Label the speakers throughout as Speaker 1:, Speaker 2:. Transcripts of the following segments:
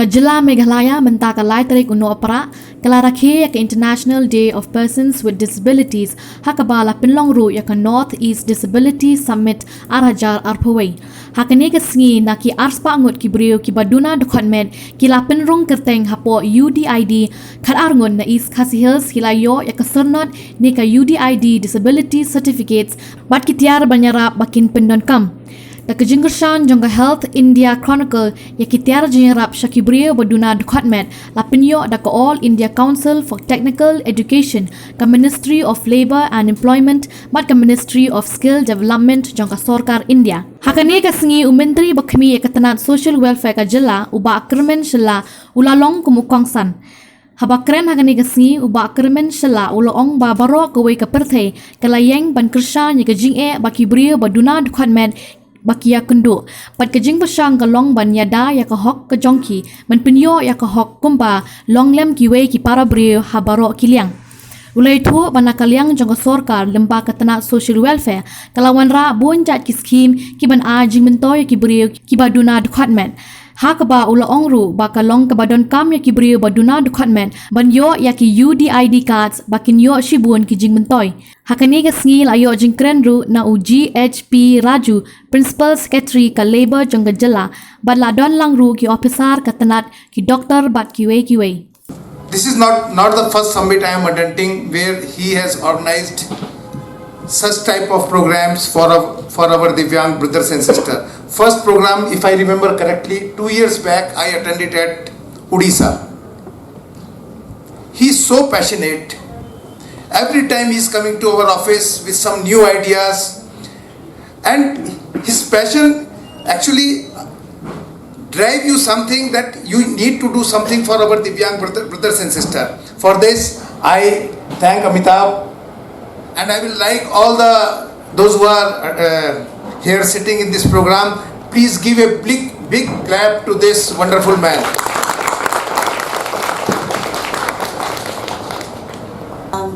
Speaker 1: Kajila Meghalaya mentaka lai tarik uno opera kalarakhe yak International Day of Persons with Disabilities hakabala pinlongru yak North East Disability Summit arhajar arpawai. Hakane ke sngi na ki arspa angut ki brio ki baduna department ki la pinrong kerteng hapo UDID khat arngon na East Khasi Hills hilayo yak sernot ne ka UDID Disability Certificates bat ki tiar banyara bakin pendon kam. Da kejingkershan jangka Health India Chronicle ya kitiar jengerap Shakibrio baduna department lapinyo da ke All India Council for Technical Education ke Ministry of Labour and Employment mat ke Ministry of Skill Development jangka Sorkar India. Hakane ke sengi Menteri Bakmi ya ketenat Social Welfare ke jela uba akramen shela ulalong kumukongsan. Habakren hakane ke sengi uba akramen shela ulalong ba baro kewe ke perthe ke layeng ban kershan ya kejing bakibrio baduna department bakia kundu pat kejing pasang ka long ban yada ya ka hok ka jongki man pinyo ya ka hok kumba long lem kiwe ki para brio habaro kiliang ulai thu bana kaliang jong sorkar lemba ka tana social welfare kalawan ra bon jat ki scheme ki ban a jing mentoy ki brio ki baduna department hakaba ula ongru bakalong kabadon kam ya ki brio baduna department ban yo ya ki UDID cards bakin yo shibun ki jing mentoy hakani ke sngi ayo jing krenru na UGHP Raju Principal Secretary ka Labor jong jela badla don langru ki officer ka tanat ki doctor bat kiwe.
Speaker 2: This is not the first summit I am attending where he has organized such type of programs for our Divyang brothers and sisters. First program, if I remember correctly, 2 years back I attended at Odisha. He is so passionate. Every time he is coming to our office with some new ideas, and his passion actually drive you something that you need to do something for our Divyang brothers and sisters. For this, I thank Amitabh, and I will like all those who are here sitting in this program. Please give a big clap to this wonderful man.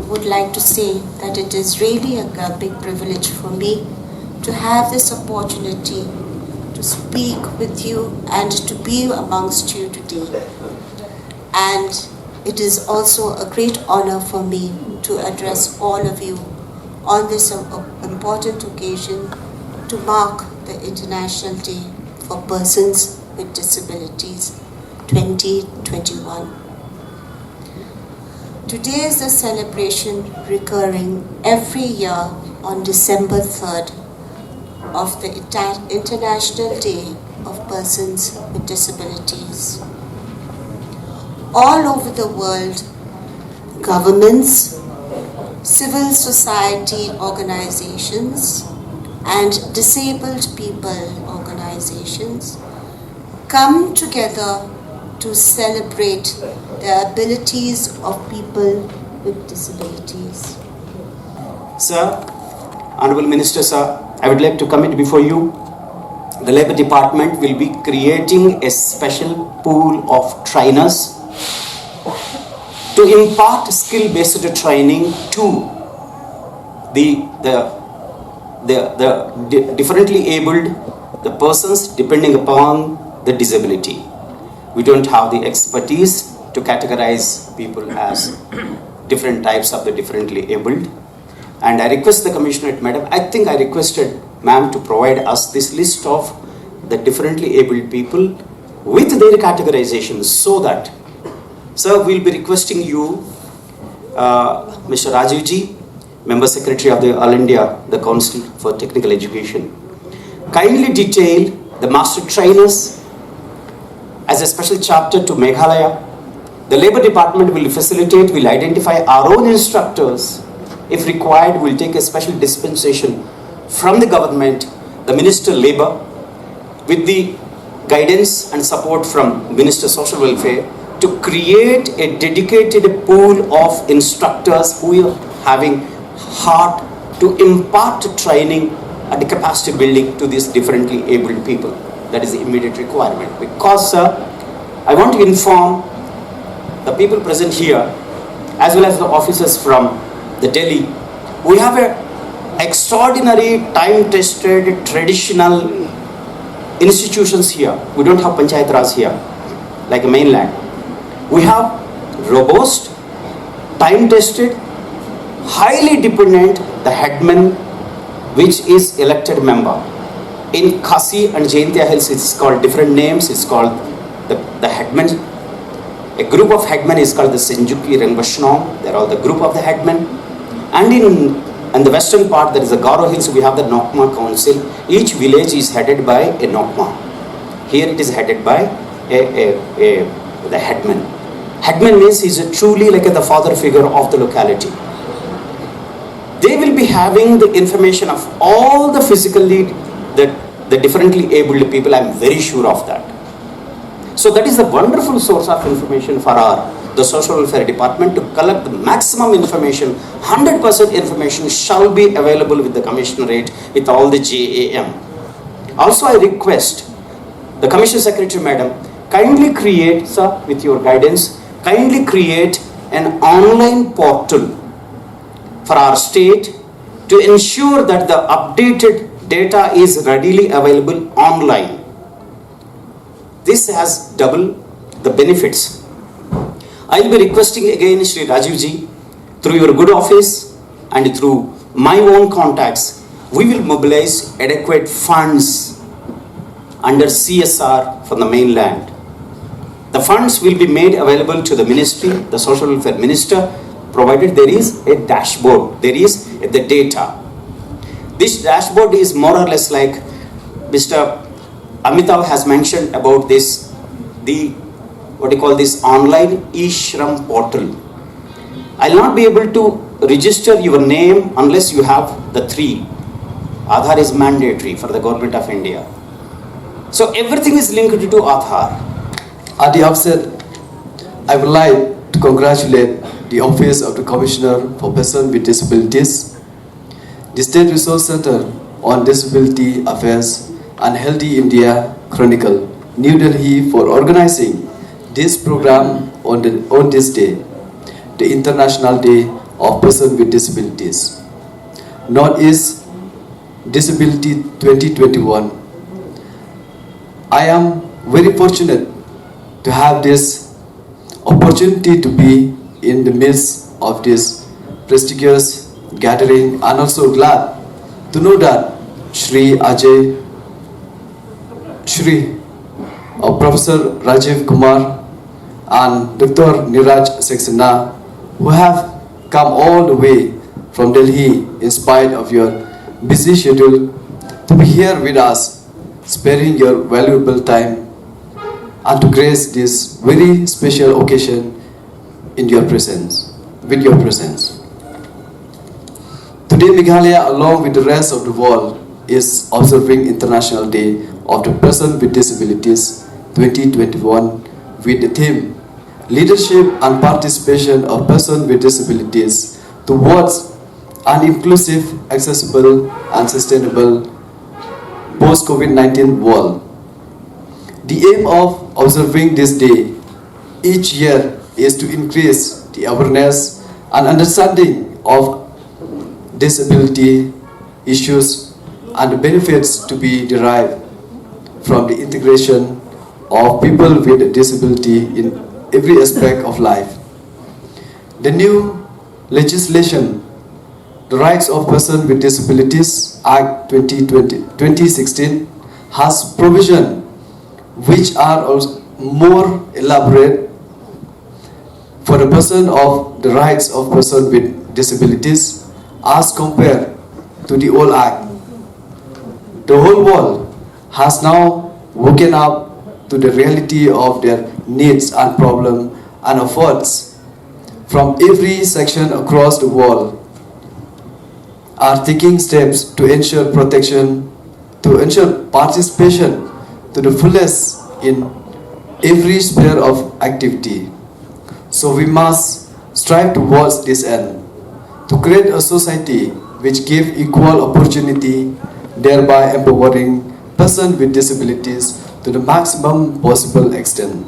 Speaker 3: Would like to say that it is really a big privilege for me to have this opportunity to speak with you and to be amongst you today. And it is also a great honor for me to address all of you on this important occasion to mark the International Day for Persons with Disabilities 2021. Today is a celebration recurring every year on December 3rd of the International Day of Persons with Disabilities. All over the world, governments, civil society organizations, and disabled people organizations come together to celebrate the abilities of people with disabilities.
Speaker 4: Sir, Honorable Minister, sir, I would like to commit before you, the Labour Department will be creating a special pool of trainers to impart skill-based training to the differently abled, the persons depending upon the disability. We don't have the expertise to categorize people as different types of the differently abled. And I request the Commissioner, Madam, I think I requested Ma'am to provide us this list of the differently abled people with their categorizations so that, sir, we'll be requesting you, Mr. Rajiv Ji, Member Secretary of the All India, the Council for Technical Education, kindly detail the master trainers as a special chapter to Meghalaya. The Labour Department will facilitate, will identify our own instructors. If required, we'll take a special dispensation from the government, the Minister Labour, with the guidance and support from Minister Social Welfare to create a dedicated pool of instructors who are having heart to impart training and capacity building to these differently abled people. That is the immediate requirement. Because, sir, I want to inform the people present here as well as the officers from the Delhi. We have a extraordinary time-tested traditional institutions here. We don't have Panchayat Raj here. like a mainland, we have robust, time-tested, highly dependent, the headman, which is elected member. In Khasi and Jaintia Hills, it's called different names. It's called the headman. A group of headmen is called the Senjuki Rengbashnong. They're all the group of the headmen. And in the western part, there is the Garo Hills. We have the Nokma Council. Each village is headed by a Nokma. Here it is headed by the headman. Headman means he's truly like the father figure of the locality. They will be having the information of all the physically, the differently abled people. I'm very sure of that. So that is a wonderful source of information for the social welfare department to collect the maximum information. 100% information shall be available with the commissionerate, with all the JAM. Also, I request the commission secretary madam, kindly create, sir, with your guidance, kindly create an online portal for our state to ensure that the updated data is readily available online. This has double the benefits. I will be requesting again Shri Rajiv ji, through your good office and through my own contacts, we will mobilize adequate funds under CSR from the mainland. The funds will be made available to the ministry, the social welfare minister, provided there is a dashboard, there is the data. This dashboard is more or less like Mr. Amitav has mentioned about this, this online e-Shram portal. I'll not be able to register your name unless you have the 3. Aadhaar is mandatory for the government of India. So everything is linked to Aadhaar.
Speaker 5: At the outset, I would like to congratulate the Office of the Commissioner for Persons with Disabilities, the State Resource Center on Disability Affairs and Healthy India Chronicle, New Delhi, for organizing this program on this day, the International Day of Persons with Disabilities. Northeast Disability 2021. I am very fortunate to have this opportunity to be in the midst of this prestigious gathering, and also glad to know that Shri Professor Rajiv Kumar and Dr. Niraj Saxena, who have come all the way from Delhi in spite of your busy schedule to be here with us, sparing your valuable time and to grace this very special occasion in your presence, with your presence. Today, Meghalaya, along with the rest of the world, is observing International Day of the Person with Disabilities 2021 with the theme Leadership and Participation of Persons with Disabilities towards an inclusive, accessible and sustainable post-COVID-19 world. The aim of observing this day each year is to increase the awareness and understanding of disability issues and the benefits to be derived from the integration of people with disability in every aspect of life. The new legislation, the Rights of Persons with Disabilities Act 2016, has provision which are also more elaborate for the person of the rights of persons with disabilities as compared to the old act. The whole world has now woken up to the reality of their needs and problems, and efforts from every section across the world are taking steps to ensure protection, to ensure participation to the fullest in every sphere of activity. So we must strive towards this end, to create a society which gives equal opportunity, thereby empowering persons with disabilities to the maximum possible extent.